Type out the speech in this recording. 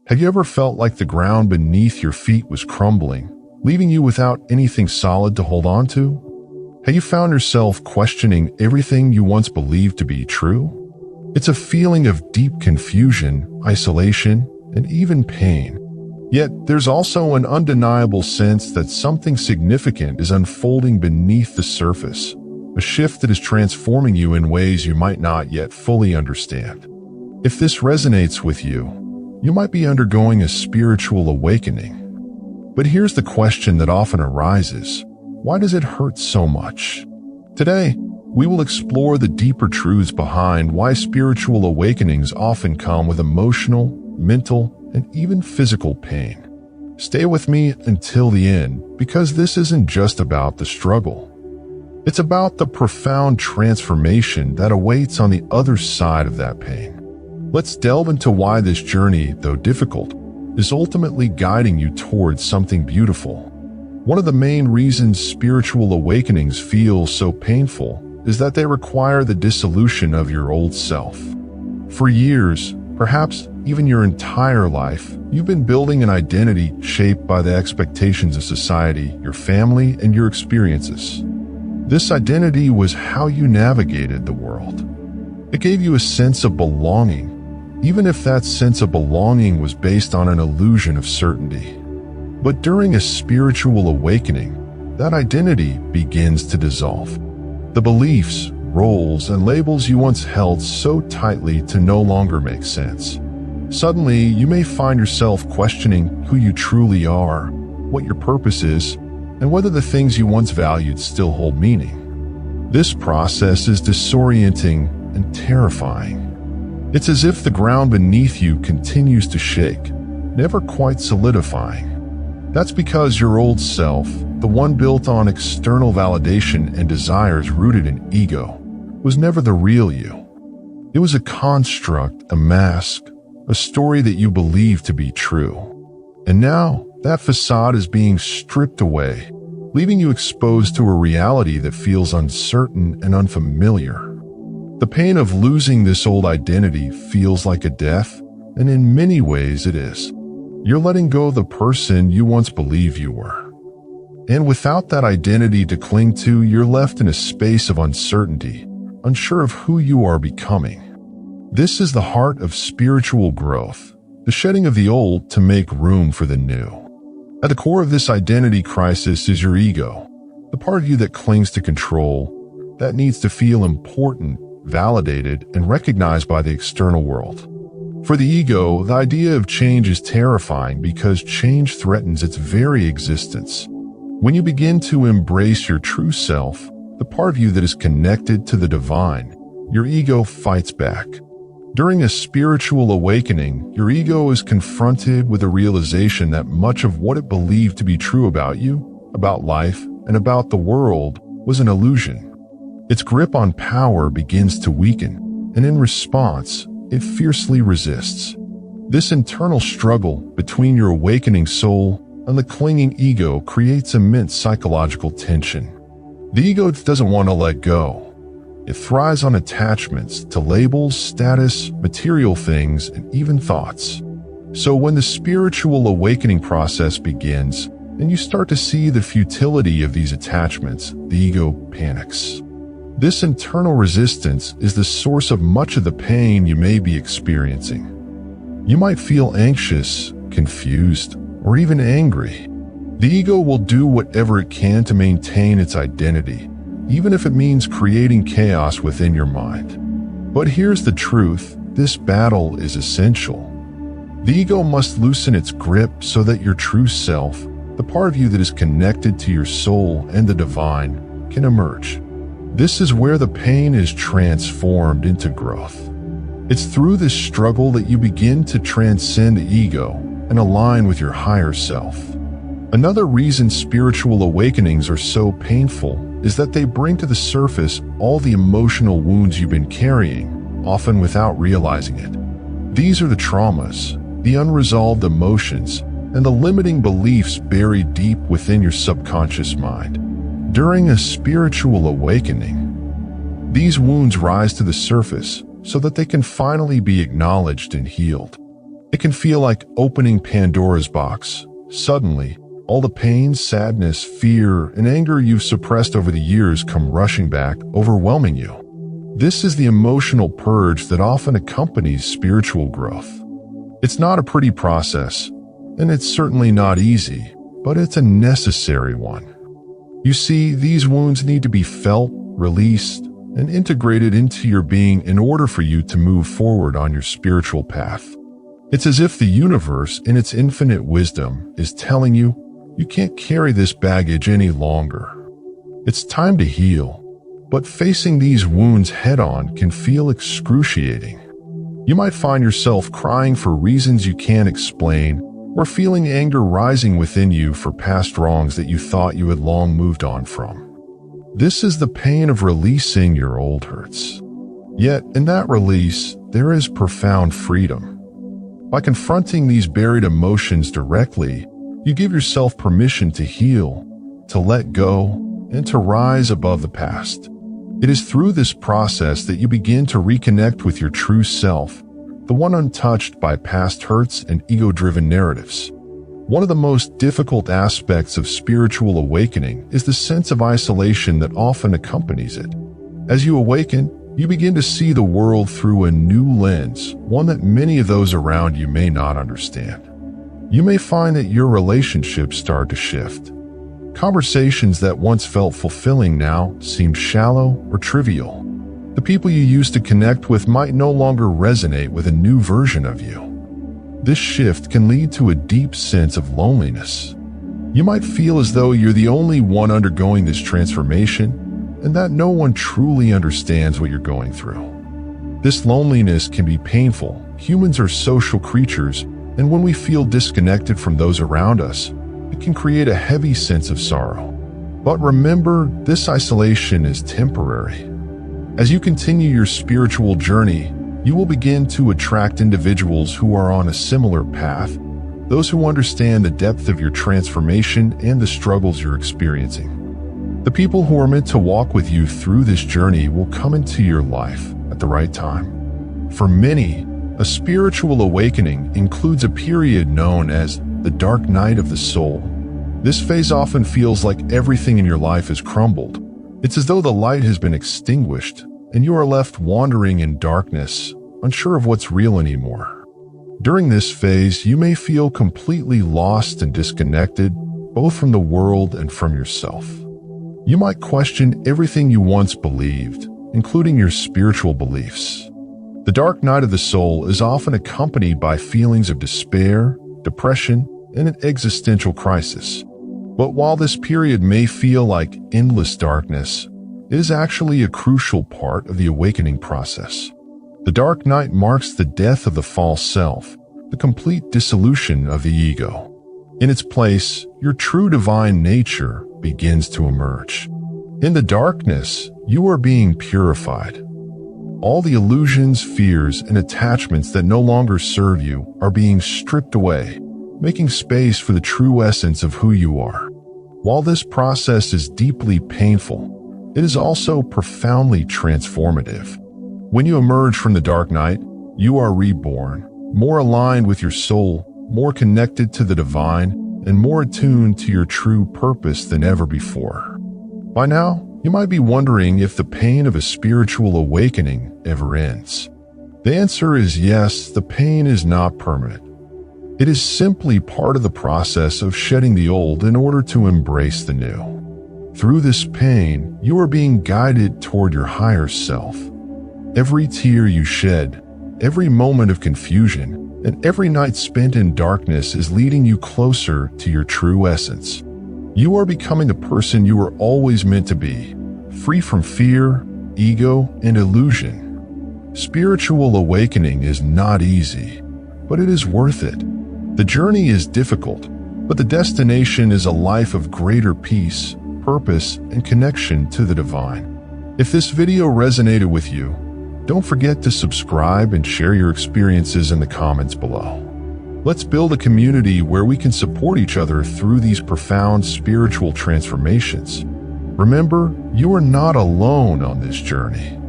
Have you ever felt like the ground beneath your feet was crumbling, leaving you without anything solid to hold on to? Have you found yourself questioning everything you once believed to be true? It's a feeling of deep confusion, isolation, and even pain. Yet there's also an undeniable sense that something significant is unfolding beneath the surface, a shift that is transforming you in ways you might not yet fully understand. If this resonates with you, you might be undergoing a spiritual awakening. But here's the question that often arises: why does it hurt so much? Today, we will explore the deeper truths behind why spiritual awakenings often come with emotional, mental, and even physical pain. Stay with me until the end, because this isn't just about the struggle. It's about the profound transformation that awaits on the other side of that pain. Let's delve into why this journey, though difficult, is ultimately guiding you towards something beautiful. One of the main reasons spiritual awakenings feel so painful is that they require the dissolution of your old self. For years, perhaps even your entire life, you've been building an identity shaped by the expectations of society, your family, and your experiences. This identity was how you navigated the world. It gave you a sense of belonging, even if that sense of belonging was based on an illusion of certainty. But during a spiritual awakening, that identity begins to dissolve. The beliefs, roles, and labels you once held so tightly to no longer make sense. Suddenly, you may find yourself questioning who you truly are, what your purpose is, and whether the things you once valued still hold meaning. This process is disorienting and terrifying. It's as if the ground beneath you continues to shake, never quite solidifying. That's because your old self, the one built on external validation and desires rooted in ego, was never the real you. It was a construct, a mask, a story that you believed to be true. And now, that facade is being stripped away, leaving you exposed to a reality that feels uncertain and unfamiliar. The pain of losing this old identity feels like a death, and in many ways it is. You're letting go of the person you once believed you were. And without that identity to cling to, you're left in a space of uncertainty, unsure of who you are becoming. This is the heart of spiritual growth, the shedding of the old to make room for the new. At the core of this identity crisis is your ego, the part of you that clings to control, that needs to feel important, validated, and recognized by the external world. For the ego, the idea of change is terrifying because change threatens its very existence. When you begin to embrace your true self, the part of you that is connected to the divine, your ego fights back. During a spiritual awakening, your ego is confronted with a realization that much of what it believed to be true about you, about life, and about the world was an illusion. Its grip on power begins to weaken, and in response, it fiercely resists. This internal struggle between your awakening soul and the clinging ego creates immense psychological tension. The ego doesn't want to let go. It thrives on attachments to labels, status, material things, and even thoughts. So when the spiritual awakening process begins, and you start to see the futility of these attachments, the ego panics. This internal resistance is the source of much of the pain you may be experiencing. You might feel anxious, confused, or even angry. The ego will do whatever it can to maintain its identity, even if it means creating chaos within your mind. But here's the truth: this battle is essential. The ego must loosen its grip so that your true self, the part of you that is connected to your soul and the divine, can emerge. This is where the pain is transformed into growth. It's through this struggle that you begin to transcend the ego and align with your higher self. Another reason spiritual awakenings are so painful is that they bring to the surface all the emotional wounds you've been carrying, often without realizing it. These are the traumas, the unresolved emotions, and the limiting beliefs buried deep within your subconscious mind. During a spiritual awakening, these wounds rise to the surface so that they can finally be acknowledged and healed. It can feel like opening Pandora's box. Suddenly, all the pain, sadness, fear, and anger you've suppressed over the years come rushing back, overwhelming you. This is the emotional purge that often accompanies spiritual growth. It's not a pretty process, and it's certainly not easy, but it's a necessary one. You see, these wounds need to be felt, released, and integrated into your being in order for you to move forward on your spiritual path. It's as if the universe, in its infinite wisdom, is telling you, you can't carry this baggage any longer. It's time to heal, but facing these wounds head-on can feel excruciating. You might find yourself crying for reasons you can't explain, or feeling anger rising within you for past wrongs that you thought you had long moved on from. This is the pain of releasing your old hurts. Yet, in that release, there is profound freedom. By confronting these buried emotions directly, you give yourself permission to heal, to let go, and to rise above the past. It is through this process that you begin to reconnect with your true self, the one untouched by past hurts and ego-driven narratives. One of the most difficult aspects of spiritual awakening is the sense of isolation that often accompanies it. As you awaken, you begin to see the world through a new lens, one that many of those around you may not understand. You may find that your relationships start to shift. Conversations that once felt fulfilling now seem shallow or trivial. The people you used to connect with might no longer resonate with a new version of you. This shift can lead to a deep sense of loneliness. You might feel as though you're the only one undergoing this transformation, and that no one truly understands what you're going through. This loneliness can be painful. Humans are social creatures, and when we feel disconnected from those around us, it can create a heavy sense of sorrow. But remember, this isolation is temporary. As you continue your spiritual journey, you will begin to attract individuals who are on a similar path, those who understand the depth of your transformation and the struggles you're experiencing. The people who are meant to walk with you through this journey will come into your life at the right time. For many, a spiritual awakening includes a period known as the dark night of the soul. This phase often feels like everything in your life has crumbled. It's as though the light has been extinguished, and you are left wandering in darkness, unsure of what's real anymore. During this phase, you may feel completely lost and disconnected, both from the world and from yourself. You might question everything you once believed, including your spiritual beliefs. The dark night of the soul is often accompanied by feelings of despair, depression, and an existential crisis. But while this period may feel like endless darkness, it is actually a crucial part of the awakening process. The dark night marks the death of the false self, the complete dissolution of the ego. In its place, your true divine nature begins to emerge. In the darkness, you are being purified. All the illusions, fears, and attachments that no longer serve you are being stripped away, making space for the true essence of who you are. While this process is deeply painful, it is also profoundly transformative. When you emerge from the dark night, you are reborn, more aligned with your soul, more connected to the divine, and more attuned to your true purpose than ever before. By now, you might be wondering if the pain of a spiritual awakening ever ends. The answer is yes, the pain is not permanent. It is simply part of the process of shedding the old in order to embrace the new. Through this pain, you are being guided toward your higher self. Every tear you shed, every moment of confusion, and every night spent in darkness is leading you closer to your true essence. You are becoming the person you were always meant to be, free from fear, ego, and illusion. Spiritual awakening is not easy, but it is worth it. The journey is difficult, but the destination is a life of greater peace, purpose, and connection to the divine. If this video resonated with you, don't forget to subscribe and share your experiences in the comments below. Let's build a community where we can support each other through these profound spiritual transformations. Remember, you are not alone on this journey.